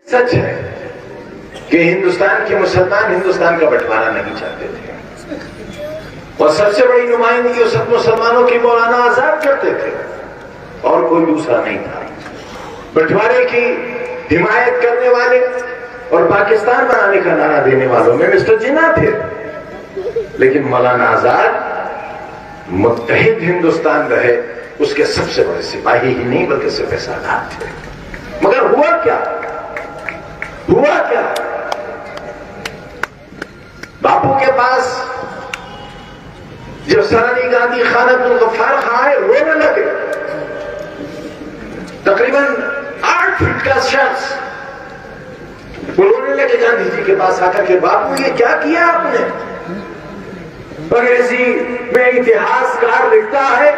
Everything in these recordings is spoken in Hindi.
सच है कि हिंदुस्तान के मुसलमान हिंदुस्तान का बंटवारा नहीं चाहते थे और सबसे बड़ी नुमाइंदगी उस मुसलमानों की मौलाना आजाद करते थे और कोई दूसरा नहीं था। बंटवारे की हिमायत करने वाले और पाकिस्तान बनाने का नारा देने वालों में मिस्टर जिन्ना थे, लेकिन मौलाना आजाद मुत्तहिद हिंदुस्तान रहे उसके सबसे बड़े सिपाही ही नहीं बल्कि सिपह सालार थे। मगर हुआ क्या? बापू के पास जब सरानी गांधी खान अब्दुल गफ्फार खां आए, रोने लगे। तकरीबन 8 फीट का शख्स रोने लगे गांधी जी के पास आकर के, बापू ये क्या किया आपने? अंग्रेजी में इतिहासकार लिखता है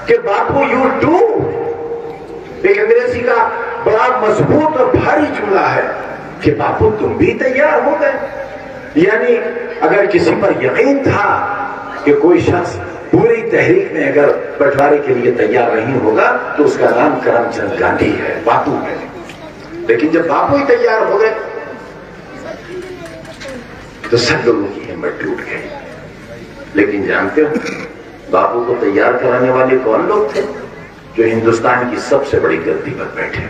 कि बापू यू डू, एक अंग्रेजी का बड़ा मजबूत और भारी जुमला है कि बापू तुम भी तैयार हो गए। यानी अगर किसी पर यकीन था कि कोई शख्स पूरी तहरीक में अगर बंटवारे के लिए तैयार नहीं होगा तो उसका नाम करमचंद गांधी है, बापू है। लेकिन जब बापू ही तैयार हो गए तो सब लोगों की हिम्मत टूट गई। लेकिन जानते हो बापू को तैयार कराने वाले कौन लोग थे? जो हिंदुस्तान की सबसे बड़ी गलती पर बैठे।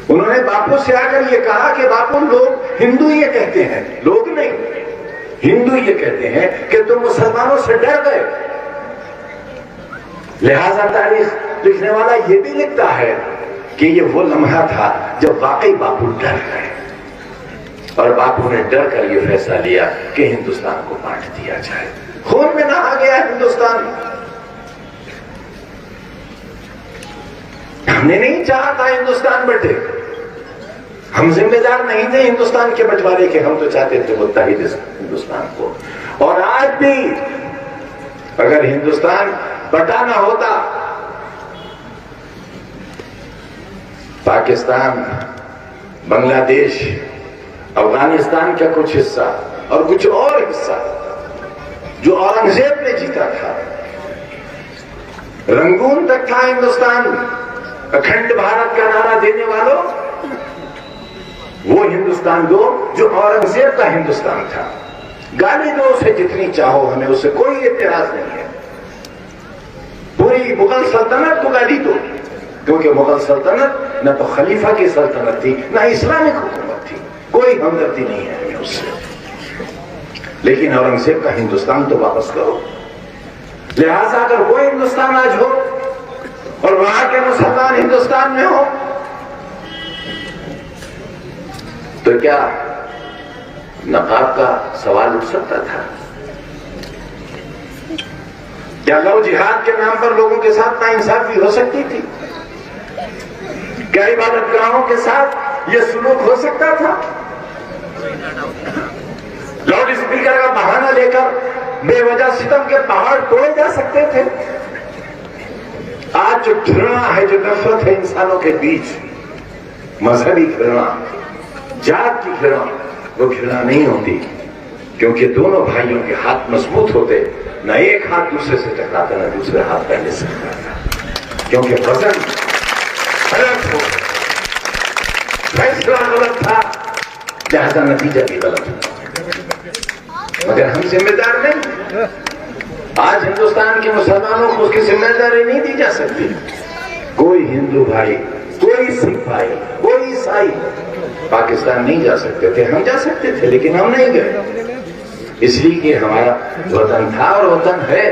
उन्होंने बापू से आकर ये कहा कि बापू लोग हिंदू ये कहते हैं, लोग नहीं हिंदू ये कहते हैं कि तुम मुसलमानों से डर गए। लिहाजा तारीख लिखने वाला ये भी लिखता है कि ये वो लम्हा था जब वाकई बापू डर गए और बापू ने डर कर ये फैसला लिया कि हिंदुस्तान को बांट दिया जाए। खून में नहा गया हिंदुस्तान। हमने नहीं चाहा था हिंदुस्तान बटे, हम जिम्मेदार नहीं थे हिंदुस्तान के बंटवारे के, हम तो चाहते थे मुत्तहिद हिंदुस्तान को। और आज भी अगर हिंदुस्तान बटाना होता, पाकिस्तान, बांग्लादेश, अफगानिस्तान का कुछ हिस्सा और कुछ और हिस्सा जो औरंगजेब ने जीता था, रंगून तक था हिंदुस्तान, अखंड भारत का नारा देने वालों, वो हिंदुस्तान दो जो औरंगजेब का हिंदुस्तान था। गाली दो उसे जितनी चाहो, हमें उससे कोई एतराज नहीं है। पूरी मुगल सल्तनत को गाली दो, क्योंकि मुगल सल्तनत न तो खलीफा की सल्तनत थी न इस्लामिक हुकूमत थी, कोई हमदर्दी नहीं है हमें उससे। लेकिन औरंगजेब का हिंदुस्तान तो वापस करो। लिहाजा अगर वो हिंदुस्तान आज हो और वहां के मुसलमान हिंदुस्तान में हो तो क्या नकाब का सवाल उठ सकता था? क्या लव जिहाद के नाम पर लोगों के साथ नाइंसाफी हो सकती थी? क्या इबादतगाहों के साथ यह सुलूक हो सकता था? लाउड स्पीकर का बहाना लेकर बेवजह सितम के पहाड़ तोड़े जा सकते थे? आज जो घृणा है, जो नफरत है इंसानों के बीच, मजहबी घृणा, जात की घृणा, वो घृणा नहीं होती, क्योंकि दोनों भाइयों के हाथ मजबूत होते, न एक हाथ दूसरे से टकराता न दूसरे हाथ पहले से टकराता, क्योंकि वजन गलत हो, फैसला गलत था, लिहाजा नतीजा भी गलत था। मगर हम जिम्मेदार नहीं। आज हिंदुस्तान के मुसलमानों को उसकी जिम्मेदारी नहीं दी जा सकती। कोई हिंदू भाई, कोई सिख भाई, कोई ईसाई पाकिस्तान नहीं जा सकते थे। हम जा सकते थे लेकिन हम नहीं गए, इसलिए कि हमारा वतन था और वतन है।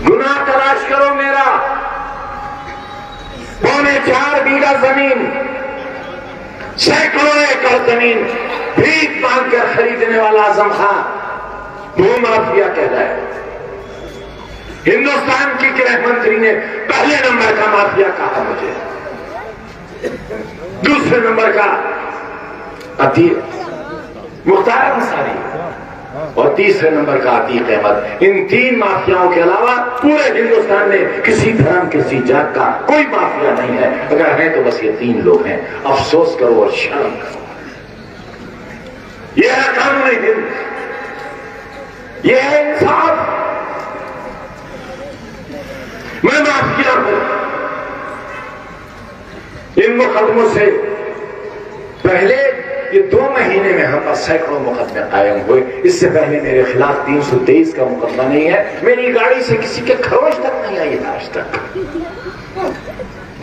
गुनाह तलाश करो मेरा, 4.25 बीघा जमीन, सैकड़ों एकड़ जमीन भीख मांगकर खरीदने वाला आजम खां वो माफिया कहलाए। हिंदुस्तान की गृह मंत्री ने पहले नंबर का माफिया कहा मुझे, दूसरे नंबर का अतीक मुख्तार अंसारी और तीसरे नंबर का अतीक अहमद। इन 3 माफियाओं के अलावा पूरे हिंदुस्तान में किसी धर्म, किसी जात का कोई माफिया नहीं है। अगर है तो बस ये 3 लोग हैं। अफसोस करो और शर्म करो। यह है कानून हिंद, यह है इंसाफ। मैं माफिया हूं, इन मुकदमों से पहले ये 2 महीने में हम पर सैकड़ों मुकदमे कायम हुए। इससे पहले मेरे खिलाफ 323 का मुकदमा नहीं है। मेरी गाड़ी से किसी के खरोच तक नहीं आई आज तक।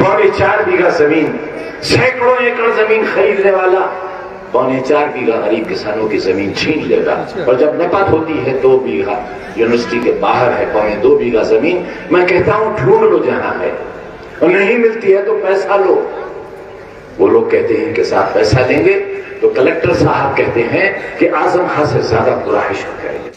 4.25 बीघा जमीन, सैकड़ों एकड़ जमीन खरीदने वाला 4.25 बीघा गरीब किसानों की जमीन छीन लेगा। और जब नपत होती है 2 बीघा, यूनिवर्सिटी के बाहर है 2.25 बीघा जमीन, मैं कहता हूं ढूंढ लो जहां है, और नहीं मिलती है तो पैसा लो। वो लोग कहते हैं कि साहब पैसा देंगे, तो कलेक्टर साहब कहते हैं कि आजम खां से ज्यादा बुरा है।